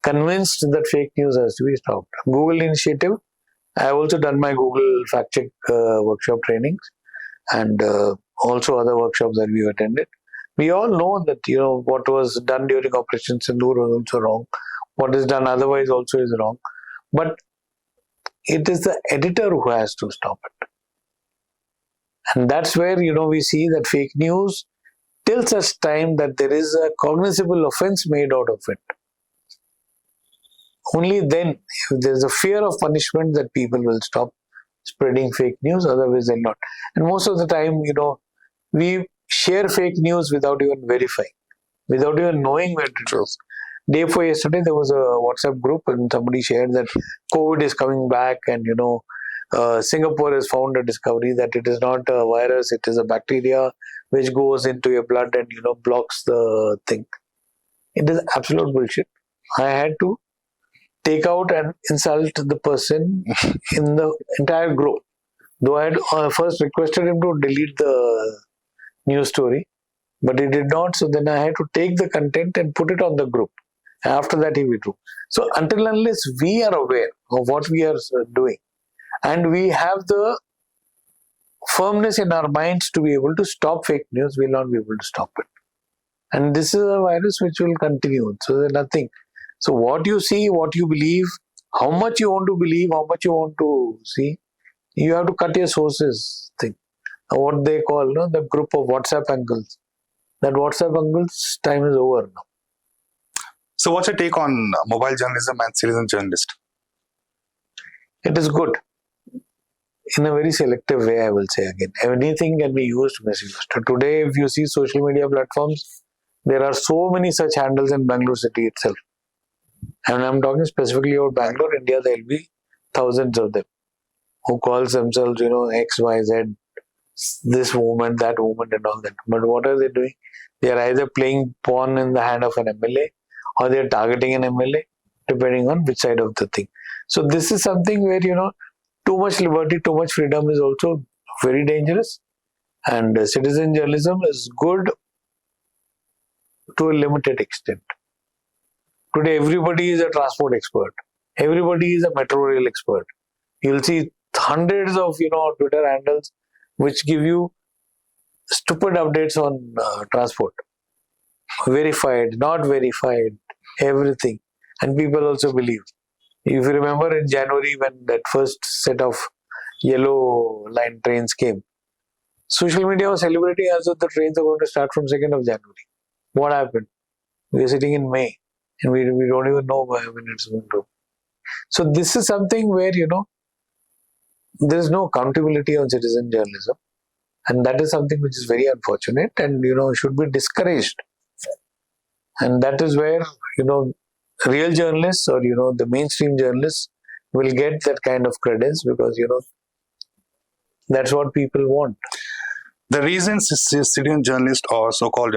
convinced that fake news has to be stopped. Google initiative. I have also done my Google fact check workshop trainings and also other workshops that we attended. We all know that what was done during Operation Sindoor was also wrong. What is done otherwise also is wrong. But it is the editor who has to stop it. And that's where we see that fake news till such time that there is a cognizable offense made out of it. Only then, if there's a fear of punishment, that people will stop spreading fake news, otherwise they'll not. And most of the time, we share fake news without even verifying, without even knowing where it is. Day before yesterday, there was a WhatsApp group and somebody shared that COVID is coming back and, Singapore has found a discovery that it is not a virus, it is a bacteria which goes into your blood and, blocks the thing. It is absolute bullshit. I had to take out and insult the person in the entire group. Though I had first requested him to delete the news story, but he did not. So then I had to take the content and put it on the group. After that, he withdrew. So until unless we are aware of what we are doing and we have the firmness in our minds to be able to stop fake news, we will not be able to stop it. And this is a virus which will continue. So there's nothing. So what you see, what you believe, how much you want to believe, how much you want to see, you have to cut your sources thing. What they call the group of WhatsApp uncles. That WhatsApp uncles time is over now. So what's your take on mobile journalism and citizen journalist? It is good. In a very selective way, I will say again. Anything can be used, misused. Today, if you see social media platforms, there are so many such handles in Bangalore city itself. And I'm talking specifically about Bangalore, India, there will be thousands of them who calls themselves, X, Y, Z, this movement, that movement and all that. But what are they doing? They are either playing pawn in the hand of an MLA or they are targeting an MLA, depending on which side of the thing. So this is something where, too much liberty, too much freedom is also very dangerous. And citizen journalism is good to a limited extent. Today, everybody is a transport expert. Everybody is a metro rail expert. You'll see hundreds of, Twitter handles which give you stupid updates on transport. Verified, not verified, everything. And people also believe. If you remember in January when that first set of yellow line trains came, social media was celebrating as if the trains are going to start from 2nd of January. What happened? We are sitting in May and we don't even know when it's going to. So this is something where, there is no accountability on citizen journalism. And that is something which is very unfortunate and, should be discouraged. And that is where, real journalists or, the mainstream journalists will get that kind of credence because, that's what people want. The reasons citizen journalists or so-called,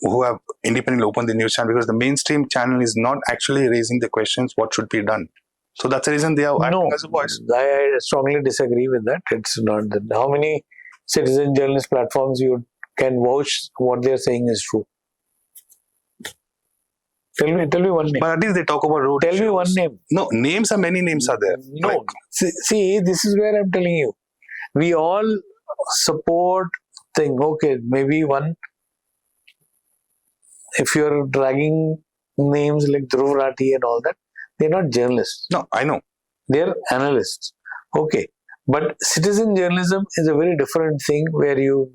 who have independently opened the news channel, because the mainstream channel is not actually raising the questions what should be done. So that's the reason they are acting as a voice. I strongly disagree with that. It's not that. How many citizen journalist platforms you can vouch what they are saying is true? Tell me one name. But at least they talk about road Tell issues. me one name. No, many names are there. No. Like, see, this is where I'm telling you. We all support thing. Okay, maybe one. If you're dragging names like Dhruv Rathi and all that, they're not journalists. No, I know. They're analysts. Okay. But citizen journalism is a very different thing where you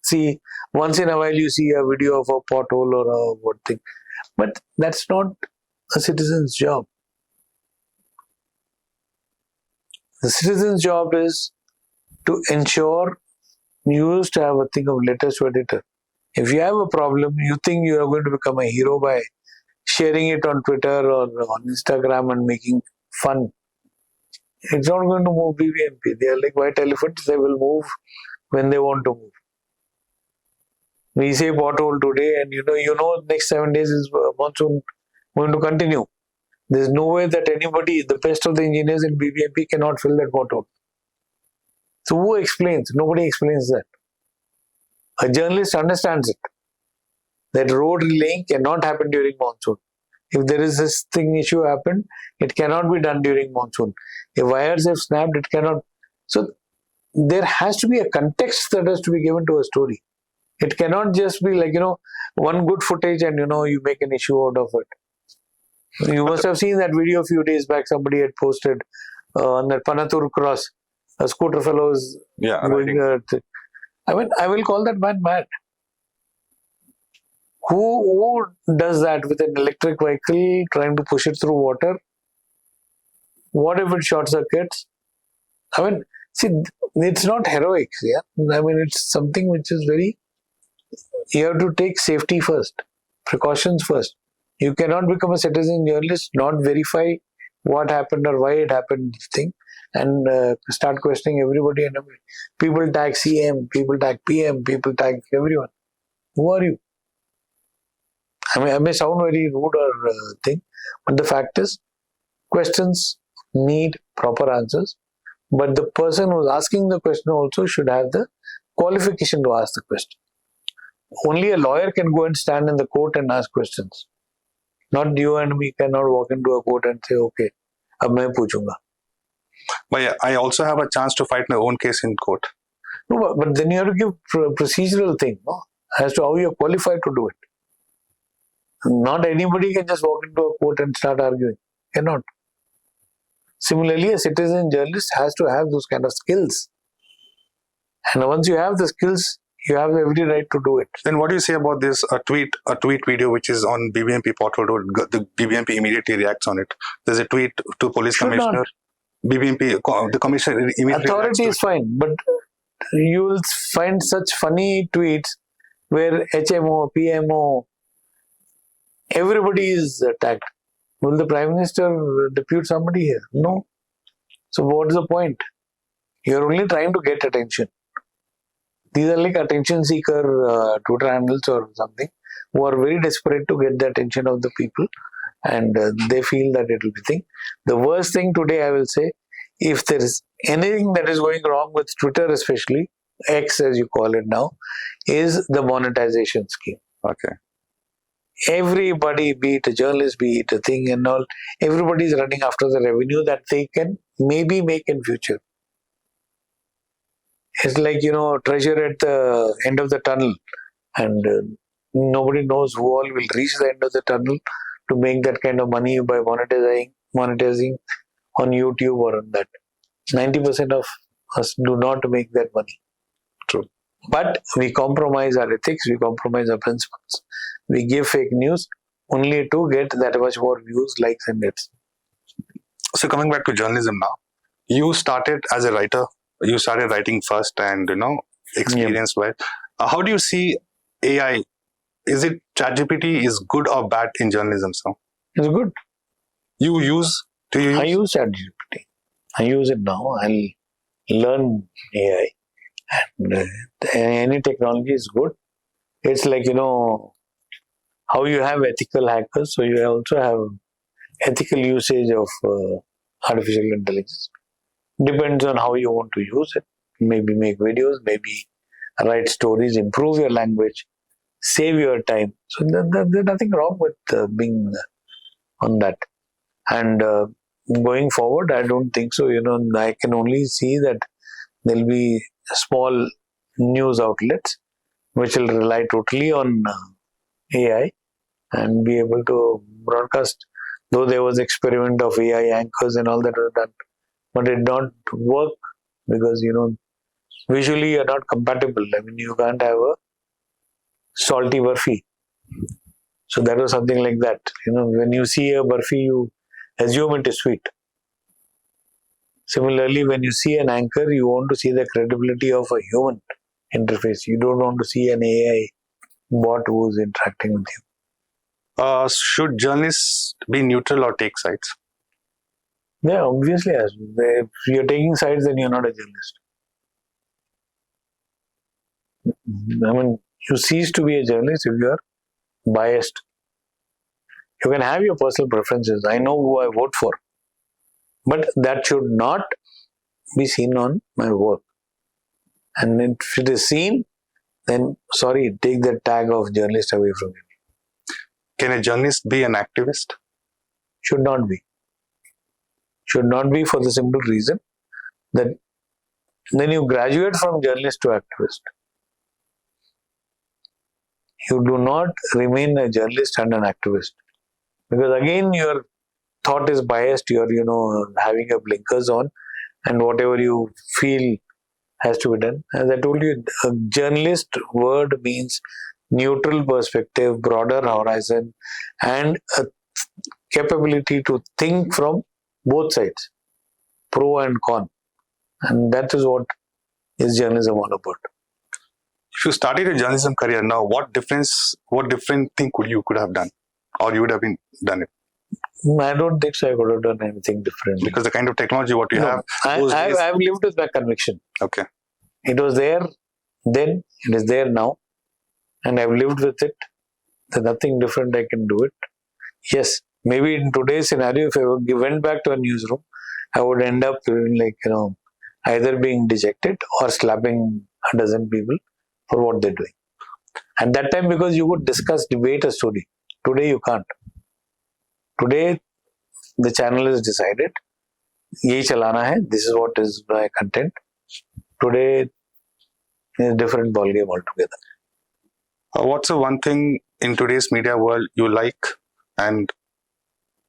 see, once in a while you see a video of a pothole or a what thing. But that's not a citizen's job. The citizen's job is to ensure you used to have a thing of letters to editor. If you have a problem, you think you are going to become a hero by sharing it on Twitter or on Instagram and making fun. It's not going to move BBMP. They are like white elephants. They will move when they want to move. We say pothole today and next 7 days is monsoon going to continue. There's no way that anybody, the best of the engineers in BBMP cannot fill that pothole. So who explains? Nobody explains that. A journalist understands it. That road relaying cannot happen during monsoon. If there is this issue happen, it cannot be done during monsoon. If wires have snapped, it cannot. So there has to be a context that has to be given to a story. It cannot just be like, one good footage and, you make an issue out of it. You must have seen that video a few days back. Somebody had posted on that Panatur cross. A scooter fellow is going. I will call that man mad. Who does that with an electric vehicle trying to push it through water? What if it short circuits? See, it's not heroics, yeah. It's something which is very. You have to take safety first, precautions first. You cannot become a citizen journalist, not verify what happened or why it happened, and start questioning everybody and everybody. People tag CM, people tag PM, people tag everyone. Who are you? I may sound very rude or but the fact is, questions need proper answers. But the person who's asking the question also should have the qualification to ask the question. Only a lawyer can go and stand in the court and ask questions. Not you and me cannot walk into a court and say, okay, ab main puchunga. But yeah, I also have a chance to fight my own case in court. No, but then you have to give procedural thing, no? As to how you are qualified to do it. Not anybody can just walk into a court and start arguing. Cannot. Similarly, a citizen journalist has to have those kind of skills. And once you have the skills, you have every right to do it. Then what do you say about this a tweet video which is on BBMP portal? The BBMP immediately reacts on it. There's a tweet to police Should commissioner. not. BBMP, the commissioner immediately Authority reacts is fine, but you will find such funny tweets where HMO, PMO, everybody is attacked. Will the Prime Minister depute somebody here? No. So what is the point? You're only trying to get attention. These are like attention seeker Twitter handles or something who are very desperate to get the attention of the people, and they feel that it will be thing. The worst thing today, I will say, if there is anything that is going wrong with Twitter, especially X as you call it now, is the monetization scheme. Okay. Everybody, be it a journalist, be it a thing and all, everybody is running after the revenue that they can maybe make in future. It's like, treasure at the end of the tunnel, and nobody knows who all will reach the end of the tunnel to make that kind of money by monetizing on YouTube or on that. 90% of us do not make that money. True. But we compromise our ethics, we compromise our principles. We give fake news only to get that much more views, likes and hits. So coming back to journalism now, you started as a writer. You started writing first and, experience-wise. How do you see AI? Is it ChatGPT is good or bad in journalism? So it's good. Do you use? I use ChatGPT. I use it now. I'll learn AI. And any technology is good. It's like, how you have ethical hackers, so you also have ethical usage of artificial intelligence. Depends on how you want to use it. Maybe make videos, maybe write stories, improve your language, save your time. So there's nothing wrong with being on that. And going forward, I don't think so. I can only see that there'll be small news outlets which will rely totally on AI and be able to broadcast. Though there was experiment of AI anchors and all that was done, but it did not work because, visually you're not compatible. I mean, you can't have a salty burfi. So that was something like that. When you see a burfi, you assume it is sweet. Similarly, when you see an anchor, you want to see the credibility of a human interface. You don't want to see an AI bot who's interacting with you. Should journalists be neutral or take sides? Yeah, obviously. If you're taking sides, then you're not a journalist. I mean, you cease to be a journalist if you're biased. You can have your personal preferences. I know who I vote for. But that should not be seen on my work. And if it is seen, then sorry, take the tag of journalist away from you. Can a journalist be an activist? Should not be. Should not be for the simple reason that then you graduate from journalist to activist. You do not remain a journalist and an activist. Because again, your thought is biased, you're, having your blinkers on, and whatever you feel has to be done. As I told you, a journalist word means neutral perspective, broader horizon, and a capability to think from both sides, pro and con. And that is what is journalism all about. If you started a journalism career now, what different thing could have done, or you would have done it? I don't think so. I could have done anything different. Because the kind of technology what you have. I've lived with my conviction. Okay. It was there then, it is there now, and I've lived with it. There's nothing different I can do it. Yes, maybe in today's scenario, if I went back to a newsroom, I would end up either being dejected or slapping a dozen people for what they're doing. At that time, because you could discuss, debate a story. Today, you can't. Today, the channel is decided. Yehi chalana hai. This is what is my content. Today is a different ballgame altogether. What's the one thing in today's media world you like and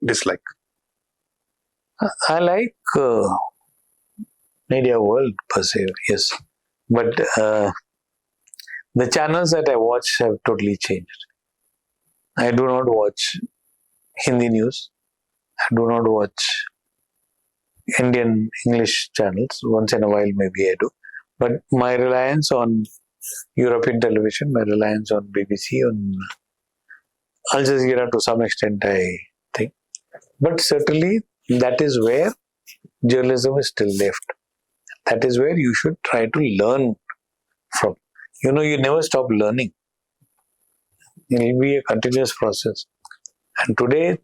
dislike? I like media world per se, yes. But the channels that I watch have totally changed. I do not watch Hindi news. I do not watch Indian English channels. Once in a while, maybe I do. But my reliance on European television, my reliance on BBC, on Al Jazeera to some extent, I think. But certainly, that is where journalism is still left. That is where you should try to learn from. You never stop learning. It will be a continuous process. And today,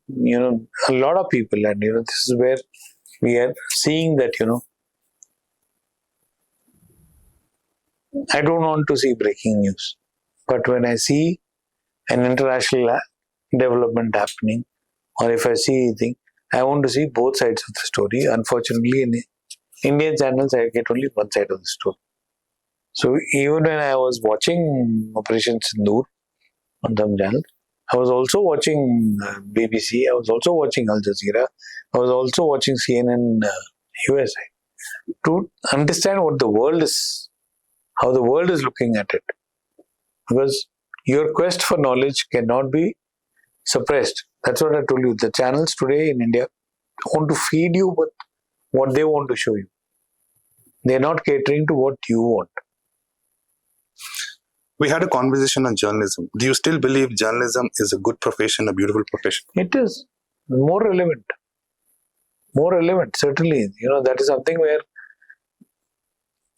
a lot of people, and this is where we are seeing that, I don't want to see breaking news. But when I see an international development happening, or if I see anything, I want to see both sides of the story. Unfortunately, in Indian channels, I get only one side of the story. So even when I was watching Operation Sindoor on some channel, I was also watching BBC, I was also watching Al Jazeera, I was also watching CNN USA to understand what the world is, how the world is looking at it. Because your quest for knowledge cannot be suppressed. That's what I told you. The channels today in India want to feed you with what they want to show you. They're not catering to what you want. We had a conversation on journalism. Do you still believe journalism is a good profession, a beautiful profession? It is more relevant. More relevant, certainly. That is something where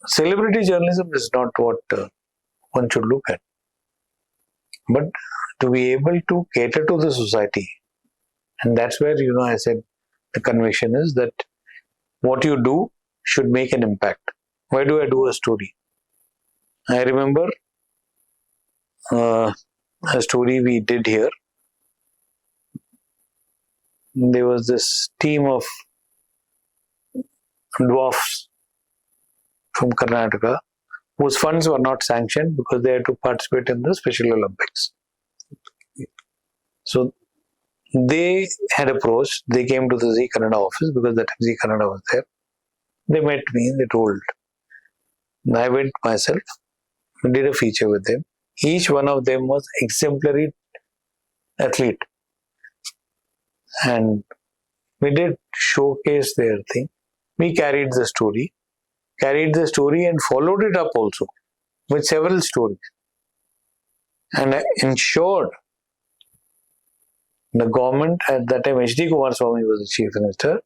celebrity journalism is not what one should look at. But to be able to cater to the society, and that's where, I said the conviction is that what you do should make an impact. Why do I do a story? I remember a story we did here. There was this team of dwarfs from Karnataka whose funds were not sanctioned because they had to participate in the Special Olympics. So they had approached, they came to the Zee Kannada office because that time Zee Kannada was there. They met me, they told. I went myself, did a feature with them. Each one of them was exemplary athlete. And we did showcase their thing. We carried the story and followed it up also with several stories. And I ensured the government at that time, H.D. Kumaraswamy was the chief minister,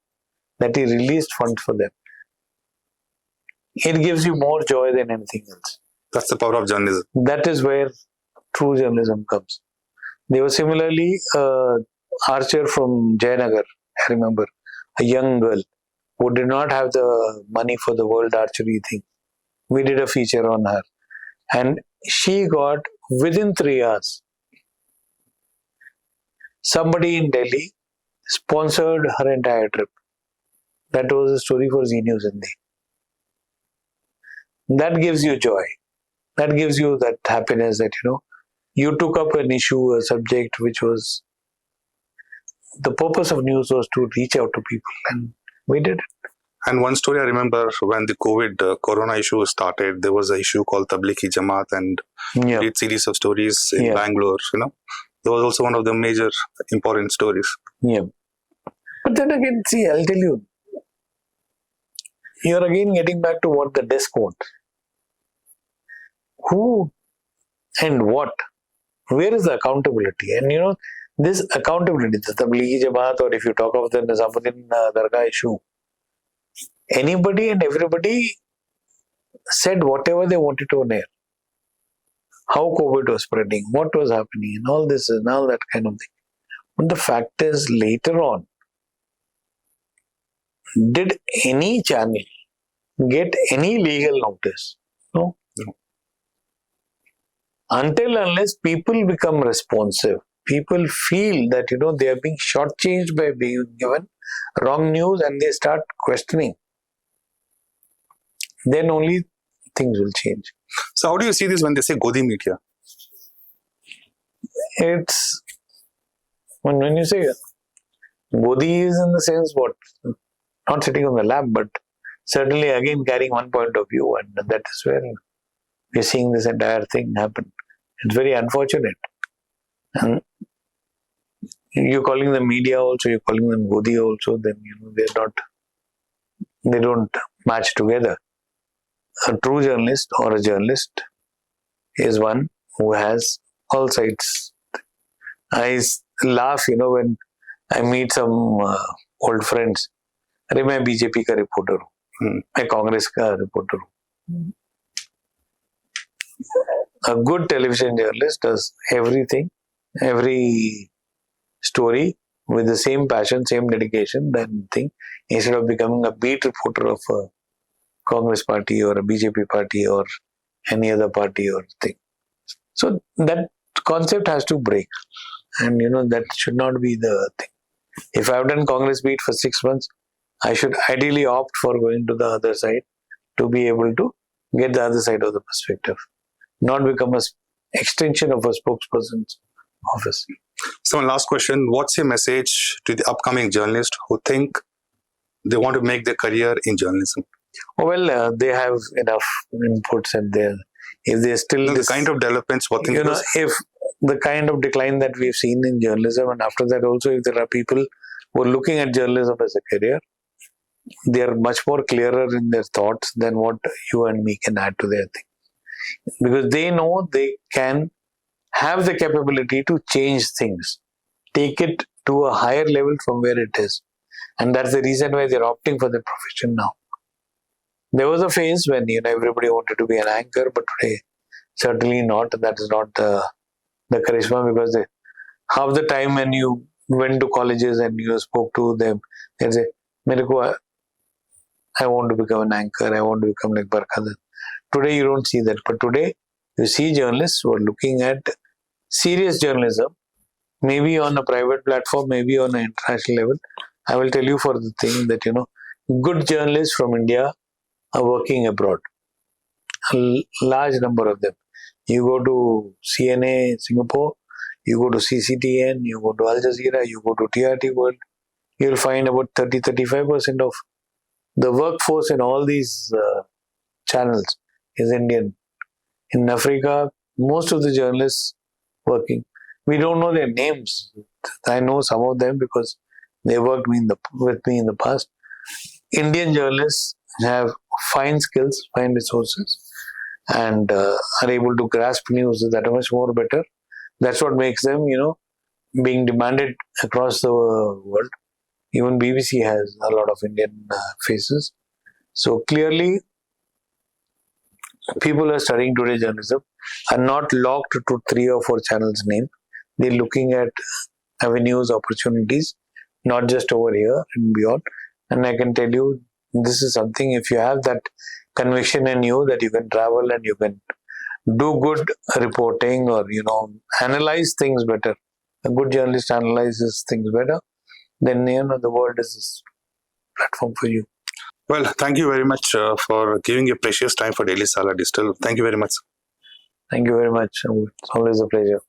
that he released funds for them. It gives you more joy than anything else. That's the power of journalism. That is where true journalism comes. There was similarly archer from Jayanagar, I remember, a young girl who did not have the money for the world archery thing. We did a feature on her. And she got, within 3 hours, somebody in Delhi sponsored her entire trip. That was a story for Zee News Hindi. That gives you joy. That gives you that happiness that, you took up an issue, a subject which was, the purpose of news was to reach out to people, and we did it. And one story I remember, when the COVID corona issue started, there was an issue called Tablighi Jamaat and a series of stories in Bangalore. That was also one of the major important stories. Yeah. But then again, see, I'll tell you, you're again getting back to what the desk wants. Who and what? Where is the accountability? And this accountability, the Tablighi Jamaat, or if you talk of the Nizamuddin Dargah issue, anybody and everybody said whatever they wanted to on air. How COVID was spreading, what was happening, and all this and all that kind of thing. But the fact is, later on, did any channel get any legal notice? No. Until unless people become responsive, people feel that they are being shortchanged by being given wrong news and they start questioning, then only things will change. So how do you see this when they say Godi media? It's when you say Modi is in the sense what? Not sitting on the lap, but certainly again carrying one point of view, and that is where we're seeing this entire thing happen. It's very unfortunate. And you're calling them media also, you're calling them Modi also, then they don't match together. A true journalist or a journalist is one who has all sides. I laugh, when I meet some old friends. अरे मैं BJP का reporter हूँ, मैं कांग्रेस का reporter हूँ. A good television journalist does everything, every story with the same passion, same dedication, then thing, instead of becoming a beat reporter of a Congress party or a BJP party or any other party or thing. So that concept has to break, and that should not be the thing. If I've done Congress beat for 6 months, I should ideally opt for going to the other side to be able to get the other side of the perspective, not become an extension of a spokesperson's office. So, one last question. What's your message to the upcoming journalists who think they want to make their career in journalism? Well, they have enough inputs, and if they still the kind of developments, what things if the kind of decline that we've seen in journalism, and after that also, if there are people who are looking at journalism as a career, they are much more clearer in their thoughts than what you and me can add to their thing, because they know they can have the capability to change things, take it to a higher level from where it is, and that's the reason why they're opting for the profession now. There was a phase when everybody wanted to be an anchor, but today certainly not. That is not the charisma, because half the time when you went to colleges and you spoke to them, they say, I want to become an anchor, I want to become like Barkhadan. Today you don't see that, but today you see journalists who are looking at serious journalism, maybe on a private platform, maybe on an international level. I will tell you for the thing that, good journalists from India are working abroad. A large number of them. You go to CNA Singapore, you go to CCTN, you go to Al Jazeera, you go to TRT World, you'll find about 30-35% of the workforce in all these channels is Indian. In Africa, most of the journalists working, we don't know their names. I know some of them because they worked with me in the past. Indian journalists have fine skills, fine resources, and are able to grasp news that much more better. That's what makes them, being demanded across the world. Even BBC has a lot of Indian faces. So clearly, people who are studying today journalism are not locked to 3 or 4 channels name. They're looking at avenues, opportunities, not just over here and beyond. And I can tell you, this is something, if you have that conviction in you that you can travel and you can do good reporting or, analyze things better. A good journalist analyzes things better. Then, the world is a platform for you. Well, thank you very much for giving your precious time for Daily Salar Digital. Thank you very much. Thank you very much. It's always a pleasure.